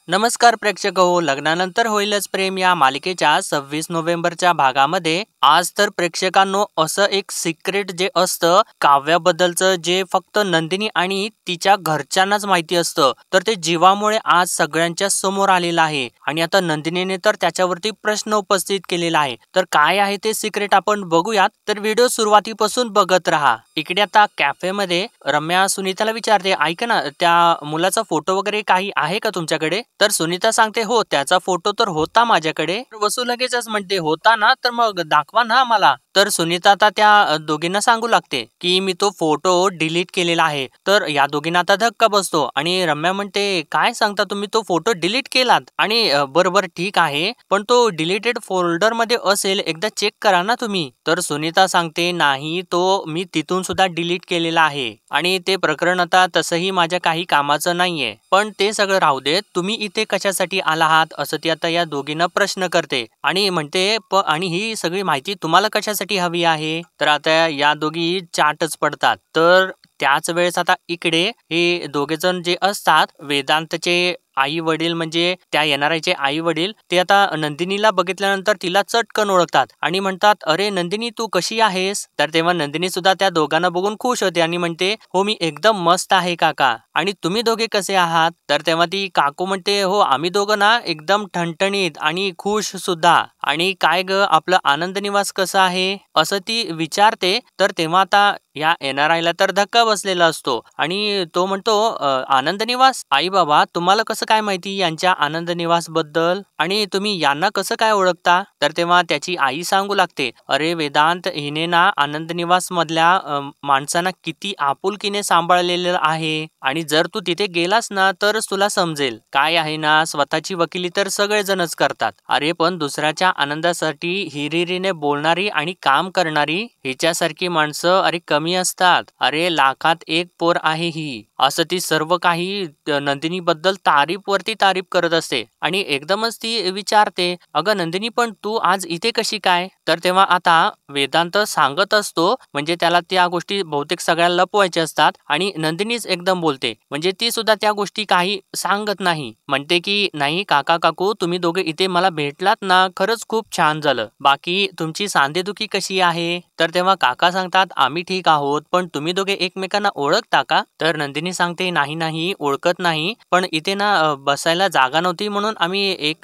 नमस्कार प्रेक्षक हो, लग्नानंतर होईलच प्रेम या मालिकेच्या 26 नोव्हेंबरच्या भागामध्ये आज तर प्रेक्षकांनो असं एक सिक्रेट जे असतं काव्याबद्दलचं जे फक्त नंदिनी आणि तिच्या घरच्यांनाच माहिती असतं, तर ते जीवामुळे आज सगळ्यांच्या समोर आलेलं आहे. आणि आता नंदिनीने तर त्याच्यावरती प्रश्न उपस्थित केलेला आहे. तर काय आहे ते सिक्रेट आपण बघूयात, तर व्हिडिओ सुरुवातीपासून बघत राहा. इकडे आता कॅफेमध्ये रम्या सुनीताला विचारते, ऐक ना, त्या मुलाचा फोटो वगैरे काही आहे का तुमच्याकडे? तर सुनीता सांगते, हो त्याचा फोटो तर होता माझ्याकडे. तर वसू लगेचच म्हणते, होता ना, तर मग दाखवा ना मला. तर सुनीता आता त्या दोघींना सांगू लागते की मी तो फोटो डिलीट केलेला आहे. तर या दोघींना आता धक्का बसतो आणि रम्या म्हणते, काय सांगता तुम्ही तो फोटो डिलीट केलात? आणि बरोबर ठीक आहे, पण तो डिलीटेड फोल्डर मध्ये असेल, एकदा चेक करा ना तुम्ही. तर सुनीता सांगते, नाही तो मी तिथून सुद्धा डिलीट केलेला आहे आणि ते प्रकरण आता तसंही माझ्या काही कामाचं नाहीये. पण ते सगळं राहू देत, तुम्ही इथे कशासाठी आला आहात असं ती आता या दोघींना प्रश्न करते आणि म्हणते आणि ही सगळी माहिती तुम्हाला कशासाठी हवी आहे? तर आता या दोघी चाटच पडतात. तर त्याच वेळेस आता इकडे हे दोघे जण जे असतात, वेदांतचे आई वडील म्हणजे त्या येणाऱ्याचे आई वडील, ते आता नंदिनीला बघितल्यानंतर तिला चटकन ओळखतात आणि म्हणतात, अरे नंदिनी तू कशी आहेस? तर तेव्हा नंदिनी सुद्धा त्या दोघांना बघून खुश होते आणि म्हणते, हो मी एकदम मस्त आहे काका. आणि तुम्ही दोघे कसे आहात? तर तेव्हा ती काकू म्हणते, हो आम्ही दोघं ना एकदम ठणठणीत आणि खुश सुद्धा. आणि काय ग, आपलं आनंद निवास कसं आहे असं ती विचारते. तर तेव्हा आता या एनआरआयला तर धक्का बसलेला असतो आणि तो म्हणतो, आनंद निवास? आई बाबा तुम्हाला कसं काय माहिती यांच्या आनंद निवास बद्दल? आणि तुम्ही यांना कसं काय ओळखता? तर तेव्हा त्याची आई सांगू लागते, अरे वेदांत, हिने ना आनंद निवास मधल्या माणसांना किती आपुलकीने सांभाळलेलं आहे आणि जर तू तिथे गेलास ना तरच तुला समजेल. काय आहे ना, स्वतःची वकिली तर सगळेजणच करतात, अरे पण दुसऱ्याच्या आनंदासाठी हिरिरीने बोलणारी आणि काम करणारी हिच्यासारखी माणसं अरे कमी असतात. अरे लाखात एक पोर आहे ही, असं ती सर्व काही नंदिनी बद्दल तारीफ वरती तारीफ करत असते. आणि एकदमच ती विचारते, अगं नंदिनी पण तू आज इथे कशी काय? तर तेव्हा आता वेदांत सांगत असतो, म्हणजे त्याला त्या गोष्टी बहुतेक सगळ्या लपवायच्या असतात आणि नंदिनीच एकदम बोलते, म्हणजे ती सुद्धा त्या गोष्टी काही सांगत नाही. म्हणते की नाही काका काकू, तुम्ही दोघे इथे मला भेटलात ना, खरंच खूप छान झालं. बाकी तुमची सांधेदुखी कशी आहे? तर तेव्हा काका सांगतात, आम्ही ठीक आहोत, पण तुम्ही दोघे एकमेकांना ओळखता का? तर नंदिनी सांगते, नाही नाही ओळखत नाही, पण इथे ना बसायला जागा नव्हती म्हणून आम्ही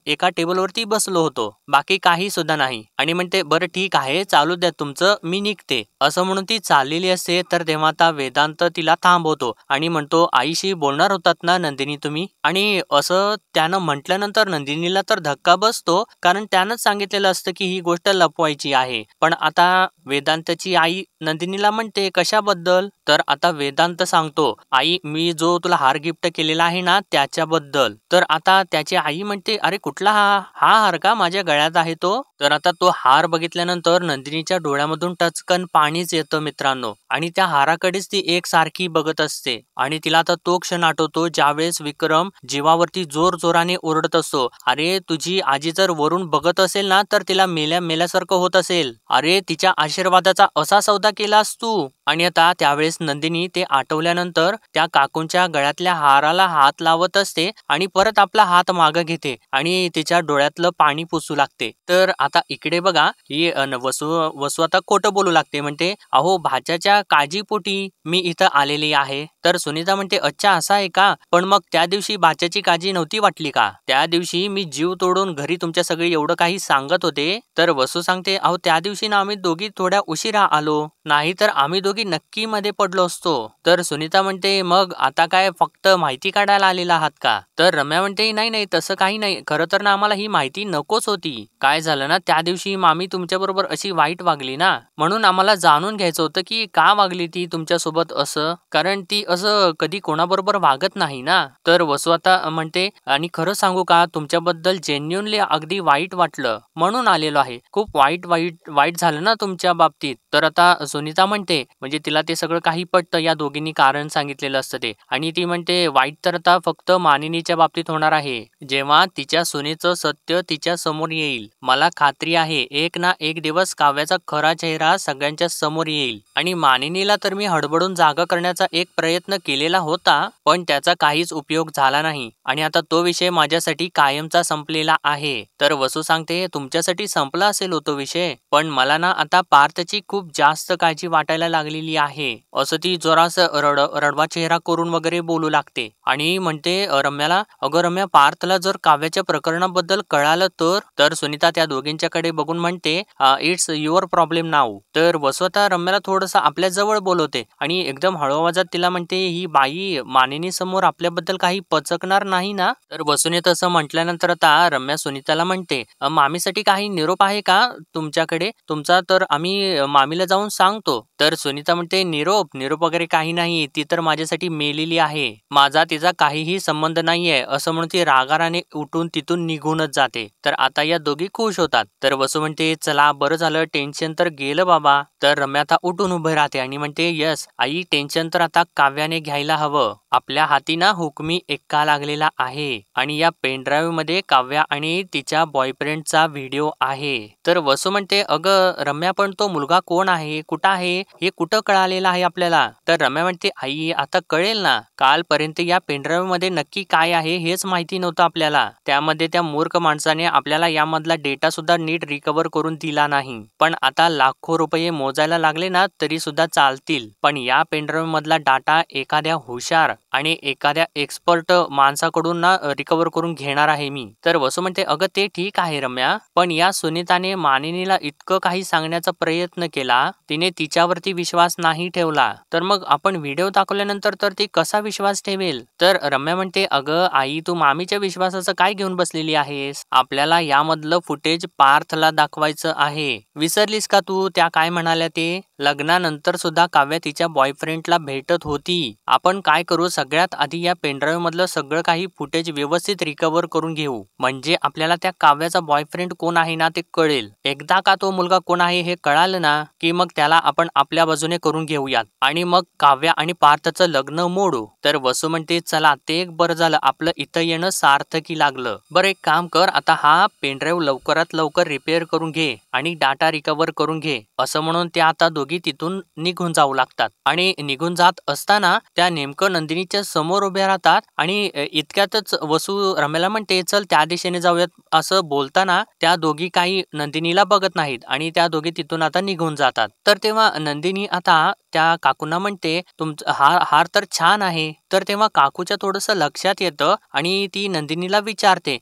एका टेबलवरती बसलो होतो, बाकी काही सुद्धा नाही. आणि म्हणते, बरं ठीक आहे, चालू द्या तुमचं, मी निघते, असं म्हणून ती चाललेली असते. तर तेव्हा आता वेदांत तिला थांबवतो आणि म्हणतो, आईशी बोलणार होतात ना नंदिनी तुम्ही? आणि असं त्यानं म्हटल्यानंतर नंदिनीला तर धक्का बसतो, कारण त्यानंच सांगितलेलं असतं की ही गोष्ट लपवायची आहे. पण आता वेदांतची आई नंदिनीला म्हणते, कशाबद्दल? तर आता वेदांत सांगतो, आई मी जो तुला हार गिफ्ट केलेला आहे ना त्याच्याबद्दल. तर आता त्याची आई म्हणते, अरे कुठला हा हा हार का माझ्या गळ्यात आहे तो? तर आता तो हार बघितल्यानंतर नंदिनीच्या डोळ्यामधून टचकन पाणीच येतं मित्रांनो. आणि त्या हाराकडेच ती एक सारखी बघत असते आणि तिला आता तो क्षण आठवतो ज्यावेळेस विक्रम जीवावरती जोर जोराने ओरडत असतो, अरे तुझी आजी जर वरून बघत असेल ना तर तिला मेल्या मेल्यासारखं होत असेल, अरे तिच्या आशीर्वादाचा असा सौदा केलास तू. आणि आता त्यावेळेस नंदिनी ते आठवल्यानंतर त्या काकूंच्या गळ्यातल्या हाराला हात लावत असते आणि परत आपला हात मागे घेते आणि तिच्या डोळ्यातलं पाणी पुसू लागते. तर आता इकडे बघा, ही वसू वसू आता खोटं बोलू लागते, म्हणते, अहो भाच्याच्या काळजीपोटी मी इथं आलेली आहे. तर सुनीता म्हणते, अच्छा असं आहे का? पण मग त्या दिवशी भाच्याची काळजी नव्हती वाटली का? त्या दिवशी मी जीव तोडून घरी तुमच्या सगळे एवढं काही सांगत होते. तर वसू सांगते, अहो त्या दिवशी ना आम्ही दोघी थोड्या उशिरा आलो, नाही तर आम्ही दोघी नक्की मध्ये पडलो असतो. तर सुनीता म्हणते, मग आता काय फक्त माहिती काढायला आलेला आहात का? तर रम्या म्हणते, नाही नाही तसं काही नाही, खरं तर ना आम्हाला ही माहिती नकोच होती. काय झालं ना, त्या दिवशी मामी तुमच्या बरोबर अशी वाईट वागली ना, म्हणून आम्हाला जाणून घ्यायचं होतं की का वागली ती तुमच्या सोबत असं, कारण ती असं कधी कोणाबरोबर वागत नाही ना. तर वसू आता म्हणते, आणि खरं सांगू का, तुमच्याबद्दल जेन्युनली अगदी वाईट वाटलं म्हणून आलेलो आहे. खूप वाईट वाईट वाईट झालं ना तुमच्या बाबतीत. तर आता सुनीता म्हणते म्हणजे तिला ते सगळं काही पटतं, या दोघींनी कारण सांगितलेलं असतं ते. आणि ती म्हणते वाईट तर आता फक्त मानिनीच्या बाबतीत होणार आहे, जेव्हा तिच्या सुनेचं सत्य तिच्या समोर येईल. मला खात्री आहे एक ना एक दिवस काव्याचा खरा चेहरा सगळ्यांच्या समोर येईल. आणि मानिनीला तर मी हडबडून जागा करण्याचा एक प्रयत्न केलेला होता, पण त्याचा काहीच उपयोग झाला नाही आणि आता तो विषय माझ्यासाठी कायमचा संपलेला आहे. तर वसू सांगते तुमच्यासाठी संपला असेल तो विषय, पण मला ना आता पार्थची खूप जास्त काळजी वाटायला लागलेली आहे, असं ती जरासं रडवा चेहरा करून वगैरे बोलू लागते. आणि म्हणते रम्याला, अगं रम्या, पार्थला जर काव्याच्या प्रकरणाबद्दल कळालं तर सुनीता त्या दोघींच्याकडे बघून म्हणते इट्स युअर प्रॉब्लेम नाऊ. तर वसू आता रम्याला थोडंसं आपल्या जवळ बोलवते आणि एकदम हळू आवाजात तिला म्हणते ही बाई मानिनी समोर आपल्याबद्दल काही पचकणार नाही ना. तर वसूने तसं म्हटल्यानंतर आता रम्या सुनीताला म्हणते मामीसाठी काही निरोप आहे का तुमच्याकडे तुमचा, तर आम्ही मामीला जाऊन सांगतो. तर सुनीता म्हणते निरोप वगैरे काही नाही, ती तर माझ्यासाठी मेलेली आहे, माझा तिचा काहीही संबंध नाहीये, असं म्हणून ती रागाराने उठून तिथून निघूनच जाते. तर आता या दोघी खुश होतात. तर वसू म्हणते चला बरं झालं, टेन्शन तर गेलं बाबा. तर रम्या आता उठून उभे राहते आणि म्हणते यस आई, टेन्शन तर आता काव्याने घ्यायला हवं, आपल्या हाती ना हुकमी एक्का लागलेला आहे आणि या पेनड्राईव्ह मध्ये काव्या आणि तिच्या बॉयफ्रेंडचा व्हिडिओ आहे. तर वसू म्हणते अगं रम्या, पण तो मुलगा कोण आहे, कुठं आहे, हे कुठं कळालेलं आहे आपल्याला. तर रम्या म्हणते आई आता कळेल ना, कालपर्यंत या पेनड्राईव्ह मध्ये नक्की काय आहे हेच माहिती नव्हतं आपल्याला, त्यामध्ये त्या मूर्ख माणसाने आपल्याला यामधला डेटा सुद्धा नीट रिकव्हर करून दिला नाही. पण आता लाखो रुपये मोजायला लागले ना तरी सुद्धा चालतील, पण या पेनड्राईव्ह मधला डाटा एखाद्या हुशार आणि एखाद्या एक्सपर्ट माणसाकडून ना रिकव्हर करून घेणार आहे मी. तर वसू म्हणते अगं ते ठीक आहे रम्या, पण या सुनीताने मानिनीला इतकं काही सांगण्याचा प्रयत्न केला, तिने तिच्यावरती विश्वास नाही ठेवला, तर मग आपण व्हिडिओ दाखवल्यानंतर तर ती कसा विश्वास ठेवेल. तर रम्या म्हणते अगं आई, तू मामीच्या विश्वासाचं काय घेऊन बसलेली आहेस, आपल्याला यामधलं फुटेज पार्थला दाखवायचं आहे, विसरलीस का तू त्या काय म्हणाल्या ते, लग्नानंतर सुद्धा काव्या तिच्या बॉयफ्रेंडला भेटत होती. आपण काय करू, सगळ्यात आधी या पेनड्राईव्ह मधलं सगळं काही फुटेज व्यवस्थित रिकव्हर करून घेऊ, म्हणजे आपल्याला त्या काव्याचा बॉयफ्रेंड कोण आहे ना ते कळेल. एकदा का तो मुलगा कोण आहे हे कळालं ना की मग त्याला आपण आपल्या बाजूने करून घेऊयात आणि मग काव्या आणि पार्थचं लग्न मोडू. तर वसू म्हणते चला ते एक बरं झालं, आपलं इथं येणं सार्थकी लागलं. बरं एक काम कर, आता हा पेनड्राईव्ह लवकरात लवकर रिपेअर करून घे आणि डाटा रिकव्हर करून घे, असं म्हणून त्या आता दोघी तिथून निघून जाऊ लागतात. आणि निघून जात असताना त्या नेमकं नंदिनीच्या समोर उभ्या राहतात आणि इतक्यातच वसू रम्याला म्हणते चल त्या दिशेने जाऊयात, असं बोलताना त्या दोघी काही नंदिनीला बघत नाहीत आणि त्या दोघी तिथून आता निघून जातात. तर तेव्हा नंदिनी आता त्या काकूंना म्हणते तुमचा हार तर छान आहे. तर तेव्हा काकूच्या थोडंसं लक्षात येतं आणि ती नंदिनीला विचारते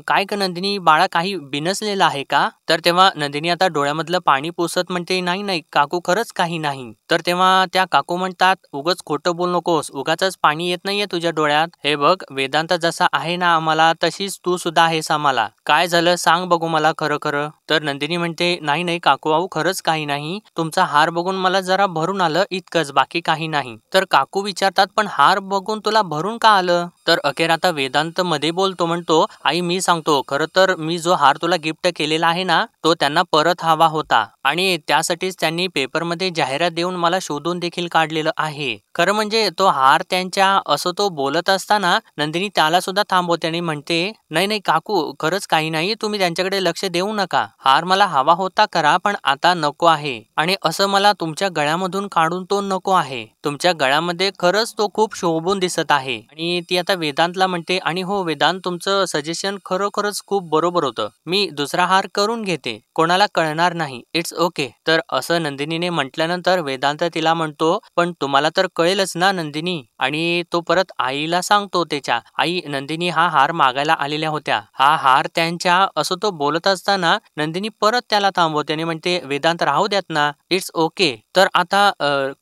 काय ग नंदिनी बाळा, काही बिनसलेलं आहे का. तर तेव्हा नंदिनी आता डोळ्यामधलं पाणी पुसत म्हणते नाही नाही काकू, खरंच काही नाही. तर तेव्हा त्या काकू म्हणतात उगाच खोटं बोल नकोस, उगाचच पाणी येत नाहीये तुझ्या डोळ्यात, हे बघ वेदांत जसा आहे ना आम्हाला तशीच तू सुद्धा आहेस आम्हाला, काय झालं सांग बघू मला खरं खरं. तर नंदिनी म्हणते नाही नाही काकू भाऊ, खरंच काही नाही, तुमचा हार बघून मला जरा भरून आलं इतकंच, बाकी काही नाही. तर काकू विचारतात पण हार बघून तुला भरून का आलं. तर अखेर आता वेदांत मध्ये बोलतो, म्हणतो आई मी सांगतो, खरं तर मी जो हार तुला गिफ्ट केलेला आहे ना तो त्यांना परत हवा होता आणि त्यासाठीच त्यांनी पेपरमध्ये जाहिरात देऊन मला शोधून देखील काढलेलं आहे. खरं म्हणजे तो हार त्यांच्या, असं तो बोलत असताना नंदिनी त्याला सुद्धा थांबवते आणि म्हणते नाही नाही काकू, खरंच काही नाही, तुम्ही त्यांच्याकडे लक्ष देऊ नका, हार मला हवा होता खरा पण आता नको आहे आणि असं मला तुमच्या गळ्यामधून काढून तो नको आहे, तुमच्या गळ्यामध्ये खरंच तो खूप शोभून दिसत आहे. आणि ती आता वेदांतला म्हणते आणि हो वेदांत, तुमचं सजेशन खरोखरच खूप बरोबर होतं, मी दुसरा हार करून घेते, कोणाला कळणार नाही, इट्स ओके. तर असं नंदिनीने म्हटल्यानंतर वेदांत तिला म्हणतो पण तुम्हाला तर कळेलच ना नंदिनी. आणि तो परत आईला सांगतो त्याच्या, आई नंदिनी हा हार मागायला आलेल्या होत्या, हा हार त्यांच्या, असं तो बोलत असताना नंदिनी परत त्याला थांबवते आणि म्हणते वेदांत राहू द्यात ना, इट्स ओके. तर आता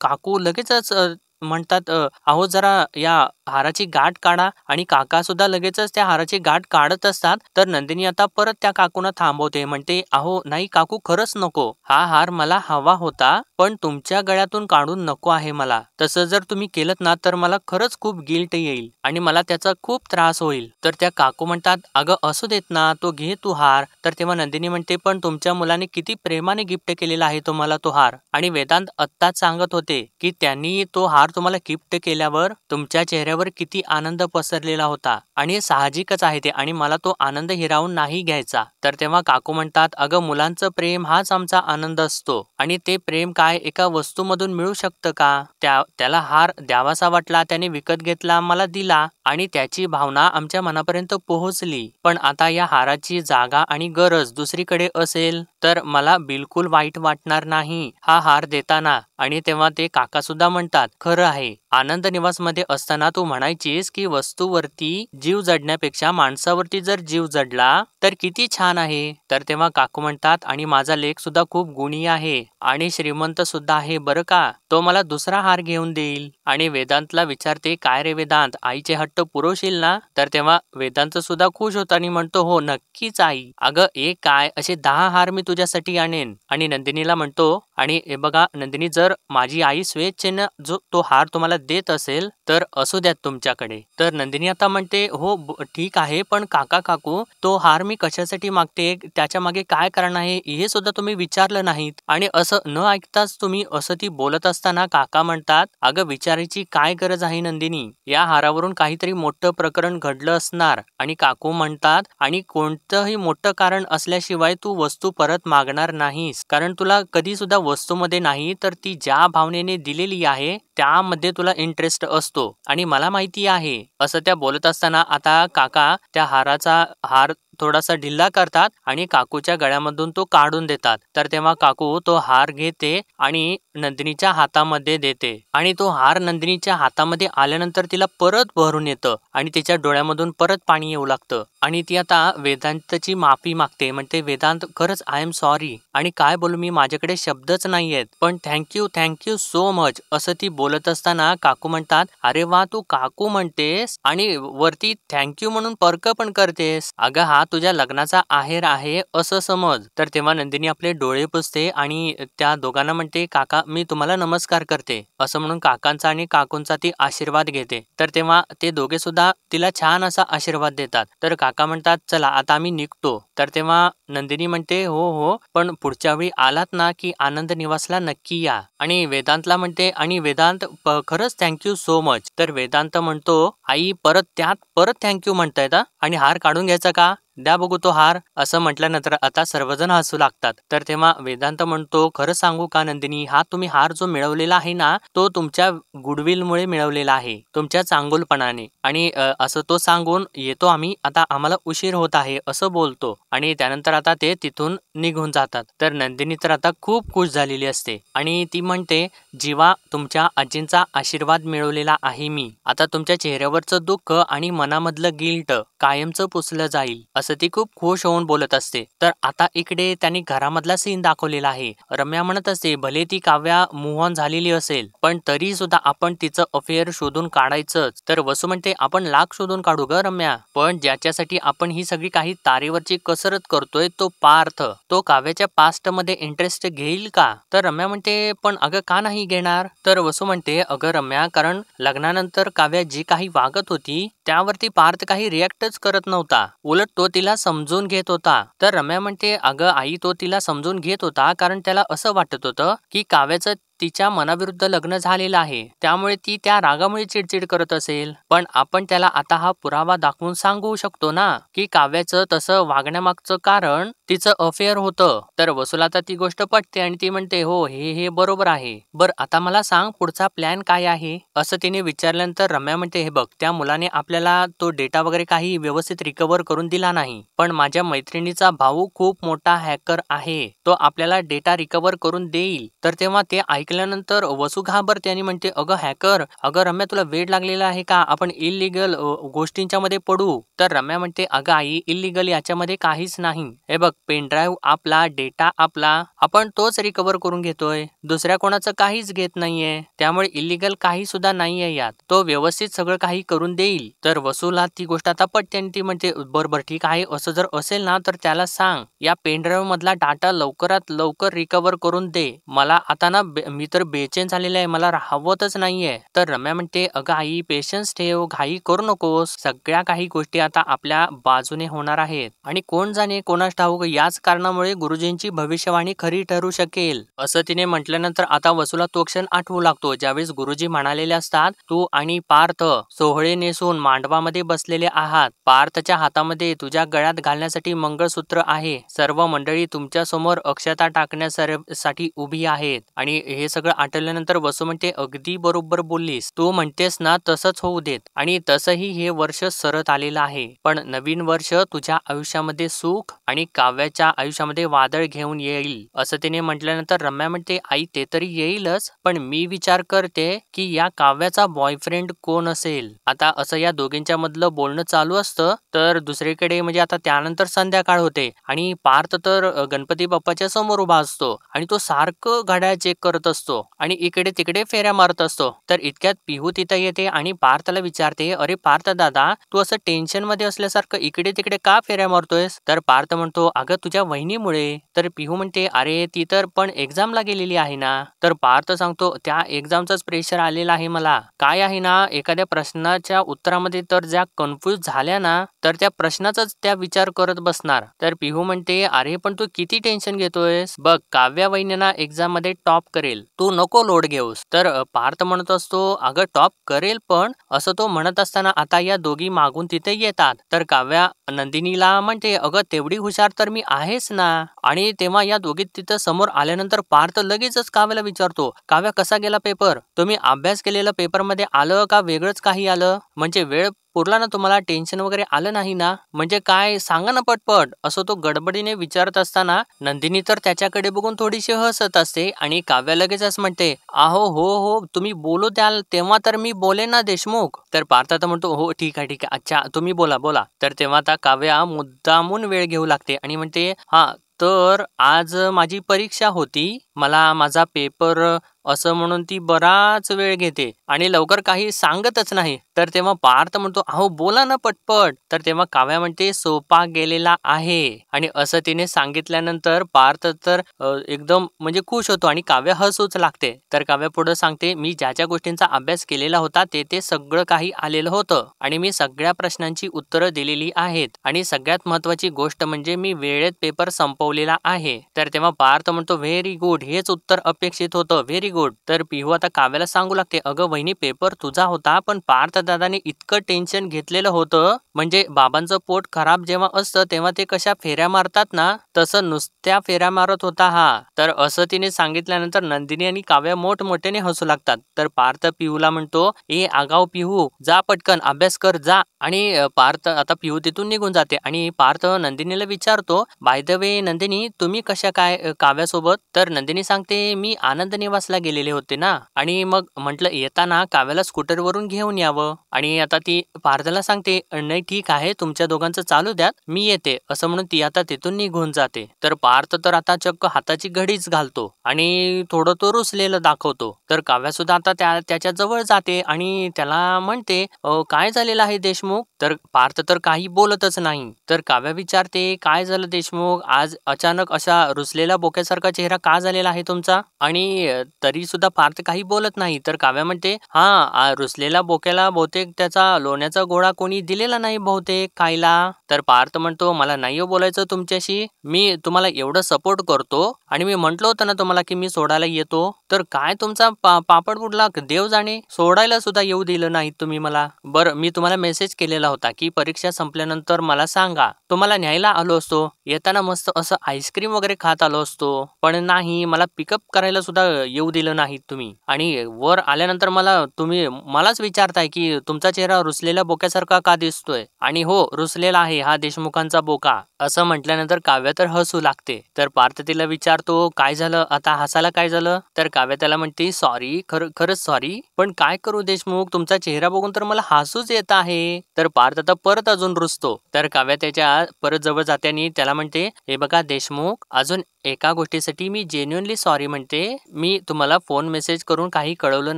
काकू लगेचच म्हणतात अहो जरा या हाराची गाठ काढा आणि काका सुद्धा लगेचच त्या हाराची गाठ काढत असतात. तर नंदिनी आता परत त्या काकूंना थांबवते, म्हणते अहो नाही काकू खरंच नको, हा हार मला हवा होता पण तुमच्या गळ्यातून काढून नको आहे मला. तसं जर तुम्ही केलं ना तर मला खरंच खूप गिल्ट येईल आणि मला त्याचा खूप त्रास होईल. तर त्या काकू म्हणतात अगं असू देत ना, तो घे तू हार. तर तेव्हा नंदिनी म्हणते पण तुमच्या मुलाने किती प्रेमाने गिफ्ट केलेला आहे तुम्हाला तो हार. आणि वेदांत आत्ताच सांगत होते की त्यांनी तो हार तुम्हाला गिफ्ट केल्यावर तुमच्या चेहऱ्यावर किती आनंद पसरलेला होता आणि हे साहजिकच आहे ते आणि मला तो आनंद हिरावून नाही घ्यायचा. तर तेव्हा काकू म्हणतात अगं मुलांचं प्रेम हाच आमचा आनंद असतो आणि ते प्रेम काय एका वस्तूमधून मिळू शकतं का? त्याला हार द्यावासा वाटला, त्याने विकत घेतला, मला दिला आणि त्याची भावना आमच्या मनापर्यंत पोहोचली. पण आता या हाराची जागा आणि गरज दुसरीकडे असेल तर मला बिलकुल वाईट वाटणार नाही हा हार देताना. आणि तेव्हा ते काका सुद्धा म्हणतात खरं आहे, आनंद निवासमध्ये असताना तू म्हणायचीस की वस्तूवरती जीव जडण्यापेक्षा माणसावरती जर जीव जडला तर किती छान आहे. तर तेव्हा काकू म्हणतात आणि माझा लेक सुद्धा खूप गुणी आहे आणि श्रीमंत सुद्धा आहे बरं का, तो मला दुसरा हार घेऊन देईल. आणि वेदांतला विचारते काय रे वेदांत, आईचे हट्ट पुरवशील ना? तर तेव्हा वेदांत सुद्धा खुश होता आणि म्हणतो हो नक्कीच आई, अगं एक काय असे 10 हार मी तुझ्यासाठी आणेन. आणि नंदिनीला म्हणतो आणि हे बघा नंदिनी, जर माझी आई स्वेच्छेनं जो तो हार तुम्हाला देत असेल तर असू द्यात तुमच्याकडे. तर नंदिनी आता म्हणते हो ठीक आहे, पण काका काकू तो हार मी कशासाठी मागते, त्याच्या मागे काय कारण आहे हे सुद्धा तुम्ही विचारलं नाहीत. आणि असं न ऐकताच तुम्ही असं ती बोलत असताना काका म्हणतात अगं विचारायची काय गरज आहे नंदिनी, या हारावरून काहीतरी मोठं प्रकरण घडलं असणार. आणि काकू म्हणतात आणि कोणतंही मोठं कारण असल्याशिवाय तू वस्तू परत मागणार नाहीस, कारण तुला कधी सुद्धा वस्तूमध्ये नाही तर ती ज्या भावनेने दिलेली आहे त्यामध्ये तुला इंटरेस्ट असतो आणि मला माहिती आहे. असं त्या बोलत असताना आता काका त्या हाराचा हार थोडासा ढिल्ला करतात आणि काकूच्या गळ्यामधून तो काढून देतात. तर तेव्हा काकू तो हार घेते आणि नंदिनीच्या हातामध्ये देते आणि तो हार नंदिनीच्या हातामध्ये आल्यानंतर तिला परत भरून येतं आणि तिच्या डोळ्यामधून परत पाणी येऊ लागतं आणि ती आता वेदांतची माफी मागते, म्हणते वेदांत खरंच आय एम सॉरी आणि काय बोलू मी, माझ्याकडे शब्दच नाहीयेत, पण थँक्यू सो मच. असं ती बोलत असताना काकू म्हणतात अरे वा तू काकू म्हणतेस आणि वरती थँक्यू म्हणून पर्क पण करतेस, अगं हा तुझ्या लग्नाचा आहेर आहे असं समज. तर तेव्हा नंदिनी आपले डोळे पुसते आणि त्या दोघांना म्हणते काका मी तुम्हाला नमस्कार करते असं म्हणून काकांचा आणि काकूंचा ती आशीर्वाद घेते. तर तेव्हा ते दोघे सुद्धा तिला छान असा आशीर्वाद देतात. तर काका म्हणतात चला आता आम्ही निघतो. तर तेव्हा नंदिनी म्हणते हो पण पुढच्या वेळी आलात ना की आनंद निवासला नक्की या. आणि वेदांतला म्हणते आणि वेदांत खरंच थँक्यू सो मच. तर वेदांत म्हणतो आई परत थँक्यू म्हणतायत आणि हार काढून घ्यायचा का, द्या बघू तो हार. असं म्हटल्यानंतर आता सर्वजण हसू लागतात. तर तेव्हा वेदांत म्हणतो खरं सांगू का नंदिनी, हा तुम्ही हार जो मिळवलेला आहे ना तो तुमच्या गुडविलमुळे मिळवलेला आहे, तुमच्या चांगुलपणाने. आणि असं तो सांगून येतो आम्ही, आता आम्हाला उशीर होत आहे असं बोलतो आणि त्यानंतर आता ते तिथून निघून जातात. तर नंदिनी तर आता खूप खुश झालेली असते आणि ती म्हणते जीवा तुमच्या आजींचा आशीर्वाद मिळवलेला आहे मी, आता तुमच्या चेहऱ्यावरचं दुःख आणि मनामधलं गिल्ट कायमचं पुसलं जाईल असं ती खूप खुश होऊन बोलत असते. तर आता इकडे त्यांनी घरामधला सीन दाखवलेला आहे. रम्या म्हणत असते भले ती काव्या मूव्ह ऑन झालेली असेल पण तरी सुद्धा आपण तिचं अफेअर शोधून काढायचंच. तर वसू म्हणते आपण लाख शोधून काढू ग रम्या, पण ज्याच्यासाठी आपण ही सगळी काही तारेवरची कसरत करतोय तो पार्थ, तो काव्याच्या पास्ट मध्ये इंटरेस्ट घेईल का? तर रम्या म्हणते पण अगं का नाही घेणार? तर वसू म्हणते अगं रम्या, कारण लग्नानंतर काव्या जी काही वागत होती त्यावरती पार्थ काही रिॲक्टच करत नव्हता, उलट तो तिला समजून घेत होता. तर रम्या म्हणते अगं आई तो तिला समजून घेत होता कारण त्याला असं वाटत होतं की काव्याचं तिच्या मनाविरुद्ध लग्न झालेलं आहे, त्यामुळे ती त्या रागामुळे चिडचिड करत असेल. पण आपण त्याला आता हा पुरावा दाखवून सांगू शकतो ना की काव्याचं तसं वागण्यामागचं कारण तिचं अफेअर होतं. तर वसूला तर ती गोष्ट पटते आणि ती म्हणते हो हे बरोबर आहे. बर आता मला सांग पुढचा प्लॅन काय आहे असं तिने विचारल्यानंतर रम्या म्हणते हे बघ त्या मुलाने आपल्याला तो डेटा वगैरे काही व्यवस्थित रिकव्हर करून दिला नाही, पण माझ्या मैत्रिणीचा भाऊ खूप मोठा हॅकर आहे, तो आपल्याला डेटा रिकव्हर करून देईल. तर तेव्हा ते ऐकल्यानंतर वसू घाबरते आणि म्हणते, अगं हॅकर, अगं रम्या तुला वेड लागलेला आहे का? आपण इल्लीगल गोष्टींच्या मध्ये पडू. तर रम्या म्हणते, अगं आई इल्लीगल याच्यामध्ये काहीच नाही. हे बघ पेनड्राईव्ह आपला, डेटा आपला, आपण तोच रिकव्हर करून घेतोय. दुसऱ्या कोणाचं काहीच घेत नाहीये. त्यामुळे इल्लीगल काही सुद्धा नाहीये यात. तो व्यवस्थित सगळं काही करून देईल. तर वसूला ती गोष्ट आता पटते आणि ती म्हणते, बरं ठीक आहे, असं जर असेल ना तर त्याला सांग या पेनड्राईव्ह मधला डाटा लवकरात लवकर रिकव्हर करून दे. मला आता ना मी तर बेचैन झालेला आहे, मला राहवतच नाहीये. तर रम्या म्हणते, अगं आई पेशन्स ठेव, घाई करू नकोस. सगळ्या काही गोष्टी आता आपल्या बाजूने होणार आहेत आणि कोण जाणे कोणास ठाऊक याच कारणामुळे गुरुजींची भविष्यवाणी खरी ठरू शकेल. असं तिने म्हटल्यानंतर आता वसूला तो क्षण आठवू लागतो ज्यावेळेस गुरुजी म्हणालेले असतात, तू आणि पार्थ सोहळे नेसून मांडवामध्ये बसलेले आहात. पार्थच्या हातामध्ये तुझ्या गळ्यात घालण्यासाठी मंगळसूत्र आहे. सर्व मंडळी तुमच्या समोर अक्षता टाकण्यासाठी उभी आहेत. आणि हे सगळं आठवल्यानंतर वसू म्हणते, अगदी बरोबर बोललीस. तू म्हणतेस ना तसंच होऊ देत. आणि तसंही हे वर्ष सरत आलेलं आहे. पण नवीन वर्ष तुझ्या आयुष्यामध्ये सुख आणि काव्याच्या आयुष्यामध्ये वादळ घेऊन येईल. असं तिने म्हटल्यानंतर रम्या म्हणते, आई ते तरी येईलच, पण मी विचार करते की या काव्याचा बॉयफ्रेंड कोण असेल. आता असं या दोघींच्या मधलं बोलणं चालू असतं. तर दुसरीकडे म्हणजे आता त्यानंतर संध्याकाळ होते आणि पार्थ तर गणपती बाप्पाच्या समोर उभा असतो आणि तो सारखं घड्याळ चेक करत असतो आणि इकडे तिकडे फेऱ्या मारत असतो. तर इतक्यात पिहू तिथं येते आणि पार्थला विचारते, अरे पार्थ दादा, तू असं टेन्शन मध्ये असल्यासारखं इकडे तिकडे का फेऱ्या मारतोयस? तर पार्थ म्हणतो, अगं तुझ्या वहिनीमुळे. तर पिहू म्हणते, अरे ती तर पण एक्झामला गेलेली आहे ना. तर पार्थ सांगतो, त्या एक्झामचाच प्रेशर आलेला आहे मला. काय आहे ना, एखाद्या प्रश्नाच्या उत्तरामध्ये तर ज्या कन्फ्यूज झाल्या ना, तर त्या प्रश्नाचाच त्या विचार करत बसणार. तर पिहू म्हणते, अरे पण तू किती टेन्शन घेतोयस? बघ काव्या वहिनीना एक्झाम मध्ये टॉप करेल, तू नको लोड घेऊस. तर पार्थ म्हणत असतो, अगं टॉप करेल पण. असं तो म्हणत असताना आता या दोघी मागून तिथे येतात. तर काव्या नंदिनीला म्हणते, अगं तेवढी हुशार तर मी आहेच ना. आणि तेव्हा या दोघी तिथं समोर आल्यानंतर पार्थ लगेचच काव्याला विचारतो, काव्या कसा गेला पेपर? तुम्ही अभ्यास केलेलं पेपर मध्ये आलं का वेगळंच काही आलं? म्हणजे वेळ पुरला ना तुम्हाला, टेन्शन वगैरे आलं नाही ना? म्हणजे काय सांगा ना पटपट. असं तो गडबडीने विचारत असताना नंदिनी तर त्याच्याकडे बघून थोडीशी हसत असते आणि काव्या लगेचच म्हणते, अहो हो हो तुम्ही बोलू द्याल तेव्हा तर मी बोले ना देशमुख. तर पार्थ आता म्हणतो, हो ठीक आहे ठीक आहे, अच्छा तुम्ही बोला बोला. तर तेव्हा आता काव्या मुद्दामून वेळ घेऊ लागते आणि म्हणते, हा तर आज माझी परीक्षा होती, मला माझा पेपर, असं म्हणून ती बराच वेळ घेते आणि लवकर काही सांगतच नाही. तर तेव्हा पार्थ म्हणतो, अहो बोला ना पटपट. तर तेव्हा काव्या म्हणते, सोपा गेलेला आहे. आणि असं तिने सांगितल्यानंतर पार्थ तर एकदम म्हणजे खुश होतो आणि काव्या हसूच लागते. तर काव्या पुढे सांगते, मी ज्या ज्या गोष्टींचा अभ्यास केलेला होता ते सगळं काही आलेलं होतं आणि मी सगळ्या प्रश्नांची उत्तरं दिलेली आहेत आणि सगळ्यात महत्वाची गोष्ट म्हणजे मी वेळेत पेपर संपवलेला आहे. तर तेव्हा पार्थ म्हणतो, व्हेरी गुड, हेच उत्तर अपेक्षित होतं, व्हेरी गुड. तर पिहू आता काव्याला सांगू लागते, अगं वहिनी पेपर तुझा होता पण पार्थ दादाने इतकं टेन्शन घेतलेलं होतं, म्हणजे बाबांचं पोट खराब जेव्हा असतं तेव्हा ते कशा फेऱ्या मारतात ना, तसं नुसत्या फेऱ्या मारत होता हा. तर असं तिने सांगितल्यानंतर नंदिनी आणि काव्या मोठमोठ्याने हसू लागतात. तर पार्थ पिहूला म्हणतो, ए आगाव पिहू, जा पटकन अभ्यास कर जा. आणि पार्थ आता पिहू तिथून निघून जाते आणि पार्थ नंदिनीला विचारतो, बाय द वे नंदिनी तुम्ही कशा काय काव्यासोबत? तर नंदिनी सांगते, मी आनंद निवासला गेलेले होते ना आणि मग म्हटलं येताना काव्याला स्कूटरवरून घेऊन यावं. आणि आता ती पार्थला सांगते, नाही ठीक आहे तुमच्या दोघांचं चालू द्यात, मी येते. असं म्हणून ती आता तिथून निघून जाते. तर पार्थ तर आता चक्क हाताची घडीच घालतो आणि थोडं तो रुसलेलं दाखवतो. तर काव्या सुद्धा आता त्याच्या जवळ जाते आणि त्याला म्हणते, काय झालेलं आहे देशमुख? तर पार्थ तर काही बोलतच नाही. तर काव्या विचारते, काय झालं देशमुख, आज अचानक अशा रुसलेल्या बोक्यासारखा चेहरा का झालेला आहे तुमचा? आणि तरी सुद्धा पार्थ काही बोलत नाही. तर काव्या म्हणते, हा रुसलेल्या बोक्याला बहुतेक त्याचा लोण्याचा गोळा कोणी दिलेला नाही बहुतेक खायला. तर पार्थ म्हणतो, मला नाही बोलायचं तुमच्याशी, मी तुम्हाला एवढं सपोर्ट करतो आणि मी म्हंटल होतं ना तुम्हाला की मी सोडायला येतो. तर काय तुमचा पापड बुडला देव जाणे, सोडायला सुद्धा येऊ दिलं नाही तुम्ही मला. बरं मी तुम्हाला मेसेज केलेला होता की परीक्षा संपल्यानंतर मला सांगा, तुम्हाला न्यायला आलो असतो, येताना मस्त असं आईस्क्रीम वगैरे खात आलो असतो, पण नाही मला पिकअप करायला सुद्धा येऊ दिलं दिलं नाही तुम्ही आणि वर आल्यानंतर मलाच विचारताय की तुमचा चेहरा रुसलेल्या बोक्यासारखा का दिसतोय आणि हो रुसलेला आहे हा देशमुखांचा बोका असं म्हटल्यानंतर काव्या तर हसू लागते. तर पार्थ तिला विचारतो काय झालं आता हसायला काय झालं. तर काव्या त्याला म्हणते सॉरी खरंच सॉरी पण काय करू देशमुख तुमचा चेहरा बघून तर मला हसूच येत आहे. तर पार्थ आता परत अजून रुसतो. तर काव्या त्याच्या परत जवळ जाते आणि त्याला म्हणते हे बघा देशमुख अजून एका गोष्टीसाठी मी जेन्युअनली सॉरी म्हणते. मी तुम्हाला फोन मेसेज करून काही कळवलं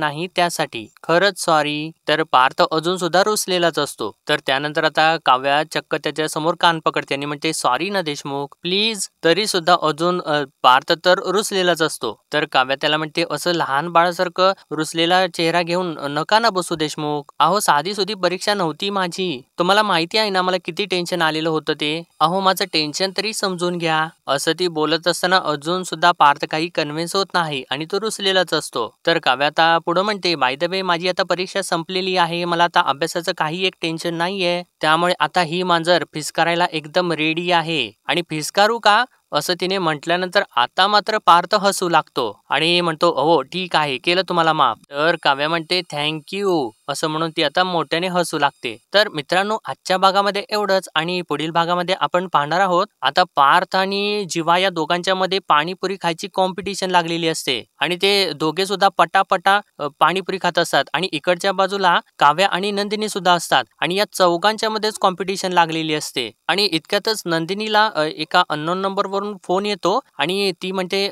नाही त्यासाठी खरंच सॉरी. तर पार्थ अजून सुद्धा रुसलेलाच असतो. तर त्यानंतर आता काव्या चक्क त्याच्या समोर कान पकडते आणि म्हणते सॉरी ना देशमुख प्लीज. तरी सुद्धा अजून पार्थ तर रुसलेलाच असतो. तर काव्या त्याला म्हणते असं लहान बाळासारखं रुसलेला चेहरा घेऊन नका ना बसू देशमुख. अहो साधी सुधी परीक्षा नव्हती माझी. तुम्हाला माहिती आहे ना मला किती टेन्शन आलेलं होतं ते. अहो माझं टेन्शन तरी समजून घ्या. असं ती बोलत असताना अजून सुद्धा पार्थ काही कन्व्हिन्स होत नाही आणि तो रुसलेलाच असतो. तर काव्या आता पुढे म्हणते बाय द वे माझी आता परीक्षा संपलेली आहे. मला आता अभ्यासाचं काही एक टेन्शन नाहीये. त्यामुळे आता ही मांजर फिस्कारायला एकदम रेडी आहे आणि फिस्कारू का असं तिने म्हटल्यानंतर आता मात्र पार्थ हसू लागतो आणि म्हणतो हो ठीक आहे केलं तुम्हाला माफ. तर काव्या म्हणते थँक्यू असं म्हणून ती आता मोठ्याने हसू लागते. तर मित्रांनो आजच्या भागामध्ये एवढंच आणि पुढील भागामध्ये आपण पाहणार आहोत आता पार्थ आणि जीवा या दोघांच्या मध्ये पाणीपुरी खायची कॉम्पिटिशन लागलेली असते आणि ते दोघे सुद्धा पटापटा पाणीपुरी खात असतात आणि इकडच्या बाजूला काव्या आणि नंदिनी सुद्धा असतात आणि या चौघांच्या मध्येच कॉम्पिटिशन लागलेली असते. आणि इतक्यातच नंदिनीला एका अननोन नंबरवरून फोन येतो आणि ती म्हणते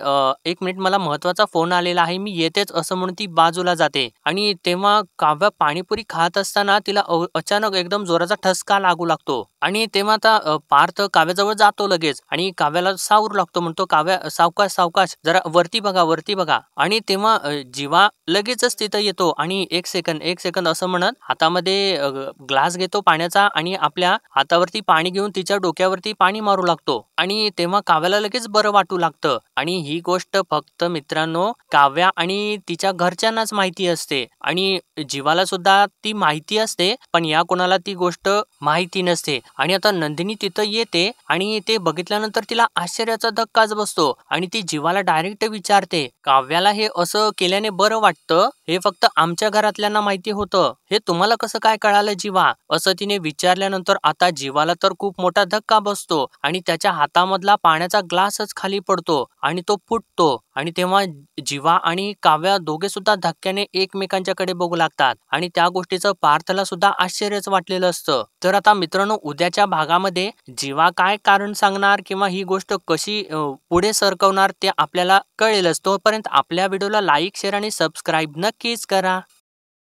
एक मिनिट मला महत्वाचा फोन आलेला आहे मी येतेच असं म्हणून ती बाजूला जाते आणि तेव्हा काव्या पाणीपुरी खात असताना तिला अचानक एकदम जोराचा ठसका लागू लागतो आणि तेव्हा आता पार्थ काव्याजवळ जातो लगेच आणि काव्याला सावरू लागतो. म्हणतो काव्या सावकाश सावकाश जरा वरती बघा आणि तेव्हा जीवा लगेचच तिथं येतो आणि एक सेकंद असं म्हणत हातामध्ये ग्लास घेतो पाण्याचा आणि आपल्या हातावरती पाणी घेऊन तिच्या डोक्यावरती पाणी मारू लागतो आणि तेव्हा काव्याला लगेच बरं वाटू लागतं. आणि ही गोष्ट फक्त मित्रांनो काव्या आणि तिच्या घरच्यांनाच माहिती असते आणि जीवाला सुद्धा ती माहिती असते पण या कोणाला ती गोष्ट माहिती नसते. आणि आता नंदिनी तिथं येते आणि ते बघितल्यानंतर तिला आश्चर्याचा धक्काच बसतो आणि ती जीवाला डायरेक्ट विचारते काव्याला हे असं केल्याने बरं वाटतं हे फक्त आमच्या घरातल्यांना माहिती होतं हे तुम्हाला कसं काय कळालं जीवा असं तिने विचारल्यानंतर आता जीवाला तर खूप मोठा धक्का बसतो आणि त्याच्या हातामधला पाण्याचा ग्लासच खाली पडतो आणि तो फुटतो आणि तेव्हा जीवा आणि काव्या दोघे सुद्धा धक्क्याने एकमेकांच्याकडे बघू लागतात आणि त्या गोष्टीचं पार्थला सुद्धा आश्चर्यच वाटलेलं असतं. तर आता मित्रांनो उद्याच्या भागामध्ये जीवा काय कारण सांगणार किंवा ही गोष्ट कशी पुढे सरकवणार ते आपल्याला कळेलच. तोपर्यंत आपल्या व्हिडिओला लाईक शेअर आणि सबस्क्राईब नक्कीच करा.